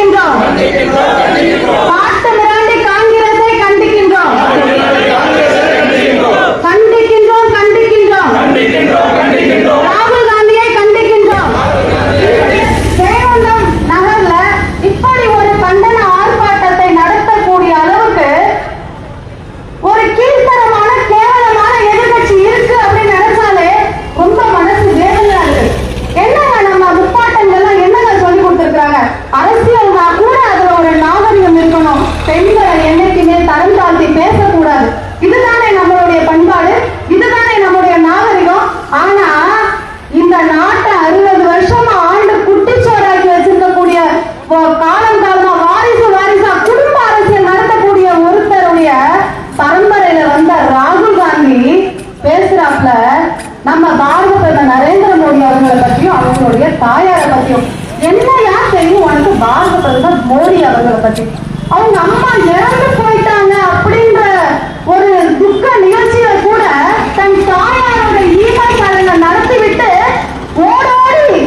கண்டிக்கின்றோம். காட்டு மிராண்டி காங்கிரஸை கண்டிக்கின்றோம். கண்டிக்கின்றோம் கண்டிக்கின்றோம். ராகுல் காந்தியை கண்டிக்கின்றோம். சேவந்தம் நகர்ல இப்படி ஒரு கண்டன ஆர்ப்பாட்டத்தை நடத்தக்கூடிய அளவுக்கு ஒரு கீழ்த்தரமான கேவலமான எதிர்கட்சி இருக்கு அப்படின்னு நினைச்சாலே ரொம்ப மனசு வேதனையா இருக்கு. என்னங்க நம்ம முப்பாட்டங்கள்லாம் என்னங்க சொல்லி கொடுத்திருக்காங்க? அரசியல்னா கூட அதுல ஒரு நாகரிகம் இருக்கணும். பெண்களை என்னைக்குமே தரம் தாழ்த்தி பேசக்கூடாது. இதுதானே நம்மளுடைய பண்பாடு, இதுதானே நம்முடைய நாகரிகம். ஆனா இந்த நாட்டை 60 வருஷமா ஆண்டு குட்டிச்சோறாக்கி வச்சிருக்கக்கூடிய காலம் காலமா வாரிசா குடும்ப அரசியல் நடத்தக்கூடிய ஒருத்தருடைய பரம்பரையில வந்த ராகுல் காந்தி பேசுறாப்ல நம்ம பாரத பிரதமர் நரேந்திர மோடி அவர்களை பற்றியும் அவங்களுடைய தாயாரை பற்றியும். என்னையா தெரியும் உனக்கு பாரத பிரதமர் மோடி அவர்களை பற்றி? அவங்க அம்மா இறந்து போயிட்டாங்க அப்படின்ற ஒரு துக்க நிகழ்ச்சியில கூட தன் தாயாரோட ஈமக்காரங்க நடத்திவிட்டு ஓடோடி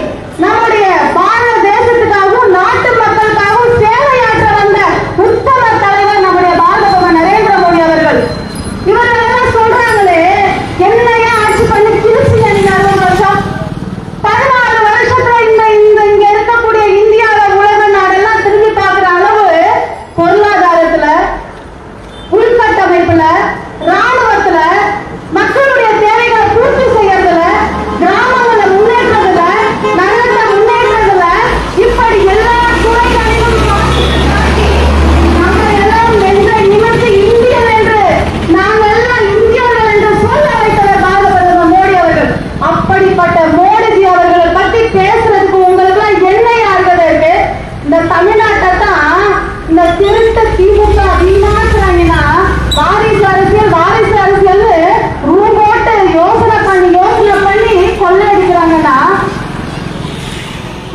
நம்முடைய பாரத தேசத்துக்காகவும் நாட்டு மக்களுக்காகவும் சேவையாற்ற வந்த உத்தம தலைவர் நம்முடைய பாரத பிரதமர் நரேந்திர மோடி அவர்கள். இவர்கள் சொல்றாங்களே, என்னையா ஆட்சி பண்ணி கிழிச்சிங்க நீங்க 60 வருஷம். 16 வருஷத்துல இங்க இருக்கக்கூடிய இந்தியாவில உலக நாடெல்லாம் திரும்பி பார்க்கிற அளவு பொருளாதாரத்துல, உள்கட்டமைப்புல, ராணுவத்துல, மக்களுடைய தேவைகளை பூர்த்தி செய்யறதுல, கிராமங்கள முன்னேற்றத்துல, நகரத்துல முன்னேற்றத்துல, இப்படி எல்லா துறைகளிலும் நம்ம எல்லாம் வென்ற நிமிர்ந்து இந்தியர் என்று நாங்கள் எல்லாம் இந்தியர்கள் என்று சொல்ல வைத்தவர் பாரத பிரதமர் மோடி அவர்கள். அப்படிப்பட்ட மோடிஜி அவர்களை பத்தி பேசுறதுக்கு உங்களுக்கு எல்லாம் என்னையா இருக்கு? இந்த தமிழ்நாட்டை தான் இந்த திருட்டு திமுக வீணாக்குறாங்கன்னா வாரிசு அரசியல் ரூம் போட்டு யோசனை பண்ணி கொள்ளையடிக்கிறாங்கன்னா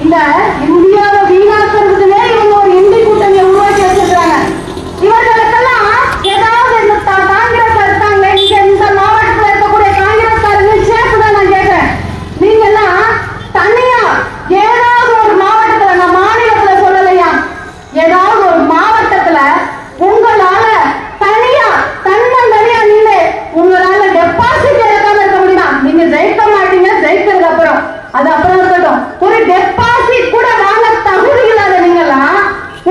இந்த இந்தியாவை வீணாக்குறதுலே இவங்க ஒரு இந்தி கூட்டணியை உருவாக்கி வச்சிருக்காங்க. இவர்களுக்கெல்லாம் ஏதாவது இந்த காங்கிரஸ் இருக்காங்க, இங்க இந்த மாவட்டத்தில் இருக்கக்கூடிய காங்கிரஸ்காரங்க சேர்த்துதான் நான் கேட்கிறேன். நீங்க எல்லாம் தனியா ஏதாவது ஒரு மாவட்டத்துல, நான் மாநிலத்துல சொல்லலையா, ஏதாவது ஒரு மாவட்டத்துல உங்களால தனியா தன்னந்தனியா நீங்க உங்களால டெபாசிட் எடுக்காம இருக்க முடியுமா? நீங்க ஜெயிக்க மாட்டீங்க, ஜெயிக்கிறதுக்கு அப்புறம் அது அப்புறம் இருக்கட்டும். ஒரு டெபாசிட் கூட வாங்க தகுதி இல்லாத நீங்களாம்,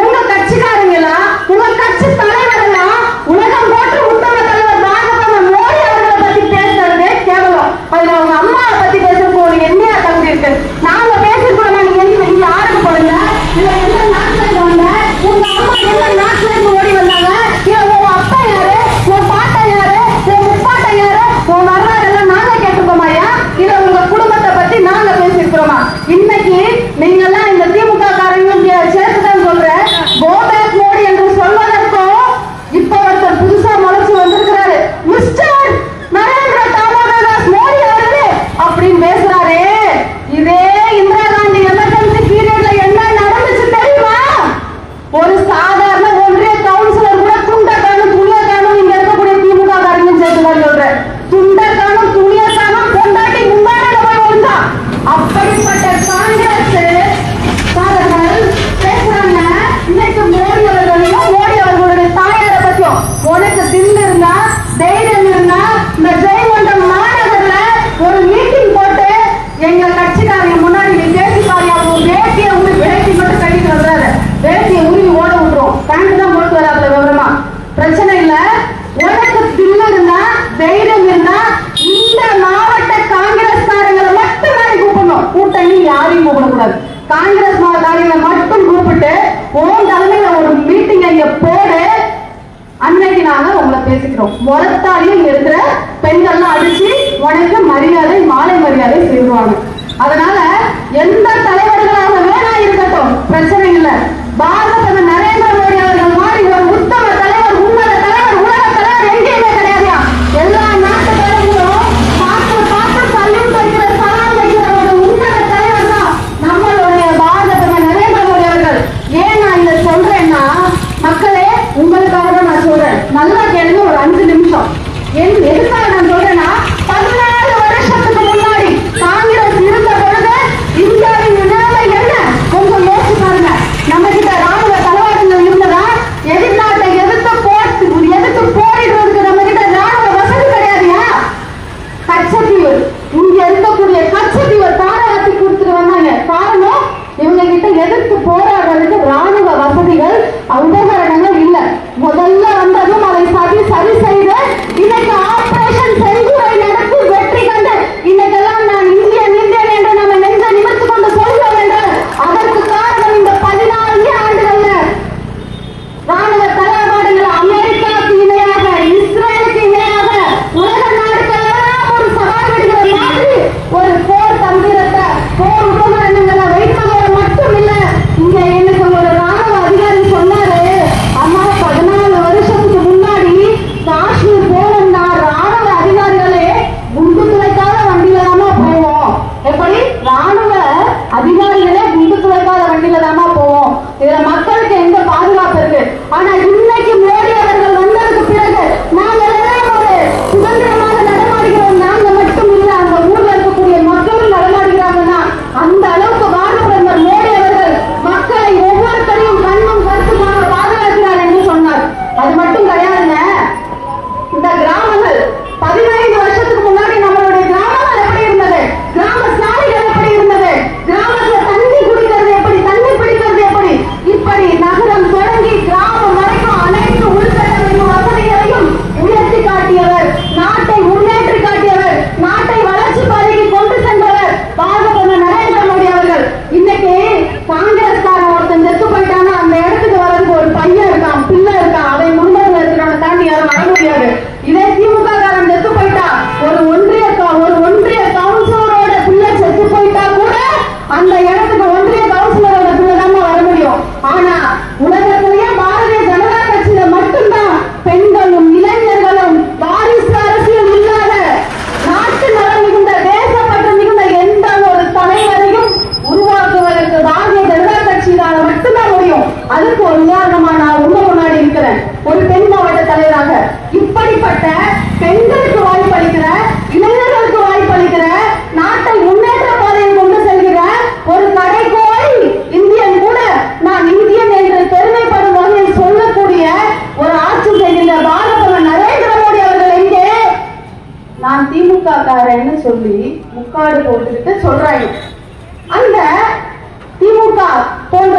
உங்க கட்சிக்காரங்களாம், உங்க கட்சி தலைவர்களாம் உலகம் போட்டு உத்தம தலைவர் பாரத மோடி அவர்களை பத்தி பேசுறதே கேவலம். அதுல அவங்க அம்மாவை பத்தி பேசுறதுக்கு ஒரு என்னையா தகுதி இருக்கு? நாங்க பேசிருக்கோம். நீங்க யாருக்கு போடுங்க? இல்ல எந்த நாட்டுல இருந்து வந்த? உங்க அம்மா எந்த நாட்டுல இருந்து ஓடி வந்தாங்க? இல்ல உங்க அப்பா யாரு, உன் பாட்டா யாரு, உன் முப்பாட்டா யாரு, உன் வரலாறு எல்லாம் நாங்க கேட்டுக்கோமாயா? இல்ல உங்க குடும்பத்தை பத்தி நாங்க பேசிருக்கிறோமா? இன்னைக்கு நீங்க எல்லாம் இந்த திமுக காரங்க சேர்த்துதான் சொல்றேன். கோ பேக் மோடி என்று சொல்வதற்கும் இப்ப ஒருத்தர் புதுசா முளைச்சு வந்திருக்கிறாரு, மிஸ்டர் நரேந்திர தாமோதர் மோடி அவர்களே அப்படின்னு பேசுறாரு. இதே இந்திரா காந்தி எமர்ஜென்சி பீரியட்ல என்ன நடந்துச்சு தெரியுமா? ஒரு சாதாரண ஒன்றிய கவுன்சிலர் கூட துண்டக்கானும் துணியக்கானும் இங்க இருக்கக்கூடிய திமுக காரங்க சேர்த்துதான் சொல்றேன். துண்டக்கானும் துணியக்கானும் கொண்டாட்டி முன்னாடி போய் வந்தா அப்படிப்பட்ட காங்கிரஸ் பேசுறாங்க. இன்னைக்கு மோடி அவர்களையும் மோடி அவர்களுடைய தாயாரை பத்தியும் உனக்கு திண்டு இருந்தா, தைரியம் இருந்தா, இந்த ஜெயங்கொண்டம் மாநகர்ல ஒரு மீட்டிங் போட்டு எங்க கட்சிக்காரங்க முன்னாடி நீ பேசி பாரியா, வேட்டியை உருவி வேட்டி மட்டும் கட்டிட்டு வர்றாரு, வேட்டியை உருவி ஓட விட்டுரும், பேண்ட் தான் போட்டு வராதுல விவரமா பிரச்சனை இல்ல. உனக்கு திண்டு இருந்தா, தைரியம் இருந்தா இந்த மாவட்ட காங்கிரஸ்காரங்களை மட்டும் தான் கூப்பிடணும். கூட்டணி யாரையும் கூப்பிடக்கூடாது. காங்கிரஸ் காரங்களை மட்டும் கூப்பிட்டு உன் தலைமையில ஒரு மீட்டிங் இங்க போடு. அன்னைக்கு நாங்க உங்களை பேசிக்கிறோம். முறத்தாலையும் இருக்கிற பெண்கள்லாம் அடிச்சு உனக்கு மரியாதை, மாலை மரியாதை செய்வாங்க. அதனால எந்த தலைவர்களாக வேணா இருக்கட்டும், பிரச்சனை இல்லை. பாரத பிரதமர் நரேந்திர மோடி அவர்கள் மாதிரி ஒரு உத்தம தலைவர், உன்னத தலைவர், உலக தலைவர் எங்கேயுமே கிடையாது. எல்லா நாட்டு தலைவர்களும் பார்த்து சல்யூட் வைக்கிற, சலாம் வைக்கிற ஒரு உன்னத தலைவர் தான் நம்மளுடைய பாரத பிரதமர் நரேந்திர மோடி அவர்கள். ஏன் நான் இதை சொல்றேன்னா, மக்களே உங்களுக்காக தான் நான் சொல்றேன். நல்லா கேளுங்க ஒரு 5 நிமிஷம். எதுக்காக நான் சொல்றேன்னா, 14 வருஷத்துக்கு முன்னாடி காங்கிரஸ் இருந்த பொழுது இந்தியாவின் நிலைமை என்ன? எதிர்த்து போராடுறதுக்கு ராணுவ வசதிகள் உபகரணங்கள் இல்ல. முதல்ல வந்ததும் அதை சரி செய்து இன்னைக்கு ஆபரேஷன் செந்தூரை நடத்தி வெற்றி கண்டு இன்னைக்கெல்லாம் நான் இந்தியன் என்று நம்ம நெஞ்ச நிமிர்த்து கொண்டு சொல்கிறோம் என்று அதற்கு காரணம் இந்த 14 ஆண்டுகள்ல ராணுவ தளவாடங்கள் அமெரிக்காவுக்கு இணையாக, இஸ்ரேலுக்கு இணையாக உலக நாடுகளெல்லாம் ஒரு சவால் விடுகிற மாதிரி ஒரு போர் தந்திரத்தை, போர் உபகரணங்களை வைப்பதோடு மட்டும் இல்ல. இங்க எனக்கு ஒரு ராணுவ அதிகாரி சொன்னாரு, அம்மா 14 வருஷத்துக்கு முன்னாடி காஷ்மீர் போனோம்னா ராணுவ அதிகாரிகளே குண்டு துளைக்காத வண்டியில தாமா போவோம். எப்படி? ராணுவ அதிகாரிகளே குண்டு துளைக்காத வண்டியில தாமா போவோம். இதுல மக்களுக்கு எங்க பாதுகாப்பு இருக்கு? ஆனா இன்னைக்கு மோடி அவர்கள் வந்ததுக்கு பிறகு நாங்க ஒரு சுதந்திரமாக நடமாடுகிறோம். நாங்க மட்டும் இல்ல, அந்த ஊர்ல இருக்கக்கூடிய மக்களும் நடமாடுகிறாங்கன்னா அந்த அளவுக்கு பாரத பிரதமர் மோடி அவர்கள் மக்களை ஒவ்வொருத்தரையும் கண்ணும் கருத்துமாக பாதுகாக்கிறார் என்று சொன்னார். அது மட்டும் கிடையாதுங்க. இந்த கிராமங்கள் 15 வருஷத்துக்கு முன்னாடி நம்மளுடைய கிராமங்கள் எப்படி இருந்தது? கிராம சாலைகள் எப்படி இருந்தது? கிராமத்துல தண்ணி குடிக்கிறது எப்படி? தண்ணி பிடிக்கிறது எப்படி? இப்படி நகரம் தொடங்கி கிராமம் வரைக்கும் அனைத்து உள்கட்டமைப்பு வசதிகளையும் உயர்த்தி காட்டியவர், நாட்டை முன்னேற்றி காட்டியவர், நாட்டை வளர்ச்சி பாதைக்கு கொண்டு சென்றவர் பாரத பிரதமர் நரேந்திர மோடி அவர்கள். இன்னைக்கு காங்கிரஸ்காரன் ஒருத்தன் செத்து போயிட்டானா அந்த இடத்துக்கு வர்றதுக்கு ஒரு பையன் இருக்கான், பிள்ளை இருக்கான், அதை முன்னோர்கள் இருக்கிறவனை தாண்டி யாரும் வர முடியாது. இதே திமுக காரன் செத்து போயிட்டா, ஒரு ஒன்றிய கவுன்சிலரோட பிள்ளை செத்து போயிட்டா கூட அந்த இடத்துக்கு ஒன்றிய கவுன்சிலரோட பிள்ளை தான் வர முடியும். ஆனா உலகத்திலேயே பாரதிய ஜனதா கட்சியில மட்டும்தான் பெண்களும் இளைஞர்களும் வாரிசு அரசியல் இல்லாத, நாட்டு நலன் மிகுந்த, தேசப்பற்று மிகுந்த எந்த ஒரு தலைவரையும் உருவாக்குவதற்கு பாரதிய ஜனதா கட்சியினால மட்டும்தான் முடியும். அதுக்கு ஒரு உதாரணமா நான் உங்க முன்னாடி இருக்கிறேன், ஒரு பெண் மாவட்ட தலைவராக. இப்படிப்பட்ட பெண்களுக்கு வாய்ப்பளிக்கிற, இளைஞர்களுக்கு வாய்ப்பளிக்கிற, நாட்டை முன்னேற்ற பாதையில் கொண்டு செல்கிற ஒரு கடைக்கோள் இந்தியன் கூட நான் இந்தியன் என்று பெருமைப்படும் வகையில் சொல்லக்கூடிய ஒரு ஆட்சி செய்கின்ற பாரத பிரதமர் நரேந்திர மோடி அவர்கள் எங்கே? நான் திமுக காரன்னு சொல்லி முக்காடு போட்டுக்கிட்டு சொல்றாங்க. அந்த திமுக போன்ற